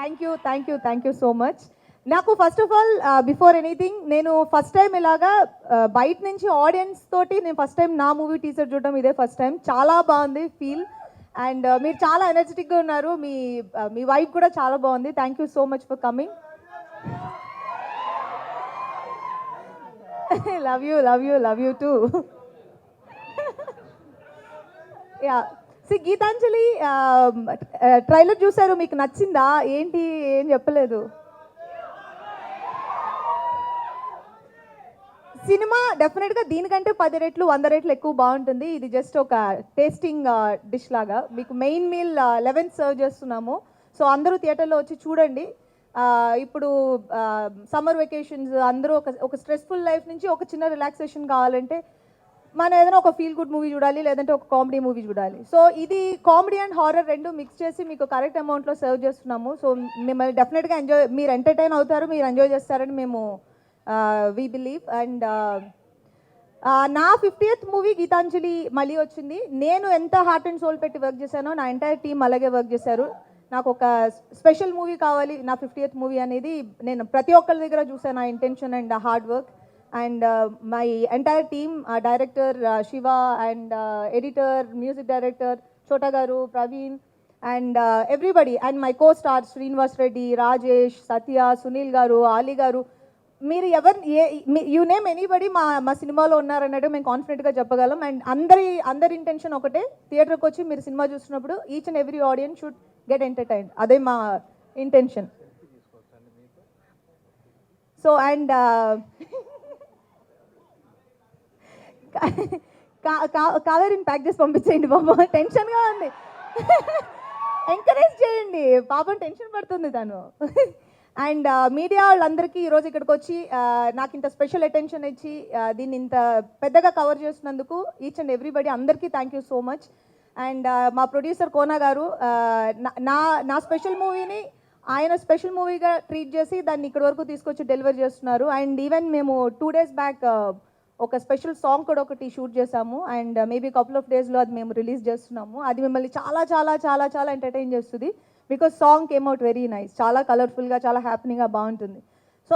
Thank you so much. నాకు first of all before anything నేను first time ఇలాగా బయట నుంచి ఆడియన్స్ తోటి నేను ఫస్ట్ టైం నా మూవీ టీజర్ చూడడం ఇదే ఫస్ట్ టైం. చాలా బాగుంది ఫీల్ అండ్ మీరు చాలా ఎనర్జెటిక్గా ఉన్నారు. మీ వైబ్ కూడా చాలా బాగుంది. Thank you so much for coming. Love you too. Yeah Gitanjali trailer చూసారు, మీకు నచ్చిందా ఏంటి? ఏం చెప్పలేదు. సినిమా డెఫినెట్గా దీనికంటే 10 రెట్లు 100 రెట్లు ఎక్కువ బాగుంటుంది. ఇది జస్ట్ ఒక టేస్టింగ్ డిష్ లాగా. మీకు మెయిన్ మీల్ 11 సర్వ్ చేస్తున్నాము. సో అందరూ థియేటర్లో వచ్చి చూడండి. ఇప్పుడు సమ్మర్ వెకేషన్స్ అందరూ ఒక స్ట్రెస్ఫుల్ లైఫ్ నుంచి ఒక చిన్న రిలాక్సేషన్ కావాలంటే మనం ఏదైనా ఒక ఫీల్ గుడ్ మూవీ చూడాలి, లేదంటే ఒక కామెడీ మూవీ చూడాలి. సో ఇది కామెడీ అండ్ హారర్ రెండు మిక్స్ చేసి మీకు కరెక్ట్ అమౌంట్లో సర్వ్ చేస్తున్నాము. సో మిమ్మల్ని డెఫినెట్గా మీరు ఎంటర్టైన్ అవుతారు, మీరు ఎంజాయ్ చేస్తారని మేము వీ బిలీవ్. అండ్ నా 50th మూవీ గీతాంజలి మళ్ళీ వచ్చింది. నేను ఎంత హార్ట్ అండ్ సోల్ పెట్టి వర్క్ చేశానో నా ఎంటైర్ టీమ్ అలాగే వర్క్ చేశారు. నాకు ఒక స్పెషల్ మూవీ కావాలి నా 50th మూవీ అనేది నేను ప్రతి ఒక్కరి దగ్గర చూసాను. నా intention and hard work and my entire team, director Shiva and editor, music director Chota garu, Praveen and everybody and my co star Srinivas Reddy, Rajesh, Satya, Sunil garu, Ali గారు. మీరు యూ నేమ్ ఎనీబడి మా సినిమాలో ఉన్నారన్నట్టు మేము కాన్ఫిడెంట్గా చెప్పగలం. అండ్ అందరి ఇంటెన్షన్ ఒకటే, థియేటర్కి వచ్చి మీరు సినిమా చూస్తున్నప్పుడు each and every audience should get entertained. అదే మా ఇంటెన్షన్. సో అండ్ కావేరిని ప్యాక్ చేసి పంపించేయండి బాబా, టెన్షన్గా ఉంది. ఎంకరేజ్ చేయండి, పాపం టెన్షన్ పడుతుంది తను. అండ్ మీడియా వాళ్ళందరికీ ఈరోజు ఇక్కడికి వచ్చి నాకు ఇంత స్పెషల్ అటెన్షన్ ఇచ్చి దీన్ని ఇంత పెద్దగా కవర్ చేసినందుకు ఈచ్ అండ్ ఎవ్రీబడి అందరికీ thank you so much. And మా ప్రొడ్యూసర్ కోనా గారు నా స్పెషల్ మూవీని ఆయన స్పెషల్ మూవీగా ట్రీట్ చేసి దాన్ని ఇక్కడి వరకు తీసుకొచ్చి డెలివర్ చేస్తున్నారు. అండ్ ఈవెన్ మేము 2 days బ్యాక్ ఒక స్పెషల్ సాంగ్ కూడా ఒకటి షూట్ చేసాము. అండ్ మేబీ కపుల్ ఆఫ్ డేస్లో అది మేము రిలీజ్ చేస్తున్నాము. అది మిమ్మల్ని చాలా చాలా చాలా చాలా ఎంటర్టైన్ చేస్తుంది. Because song came out very nice, చాలా కలర్ఫుల్గా, చాలా హ్యాపీనింగ్గా బాగుంటుంది. సో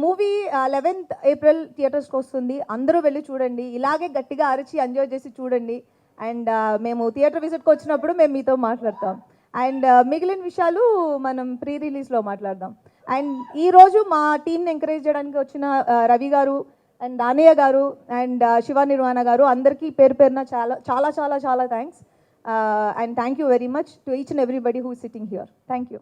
మూవీ 11th April థియేటర్స్కి వస్తుంది. అందరూ వెళ్ళి చూడండి, ఇలాగే గట్టిగా అరిచి ఎంజాయ్ చేసి చూడండి. అండ్ మేము థియేటర్ విజిట్కి వచ్చినప్పుడు మేము మీతో మాట్లాడతాం. అండ్ మిగిలిన విషయాలు మనం ప్రీ రిలీజ్లో మాట్లాడదాం. అండ్ ఈరోజు మా టీంని ఎంకరేజ్ చేయడానికి వచ్చిన రవి గారు అండ్ దానయ్య గారు అండ్ శివ నిర్వాణ గారు అందరికీ పేరు పేరున చాలా చాలా చాలా చాలా thanks. And thank you very much to each and everybody who is sitting here. Thank you.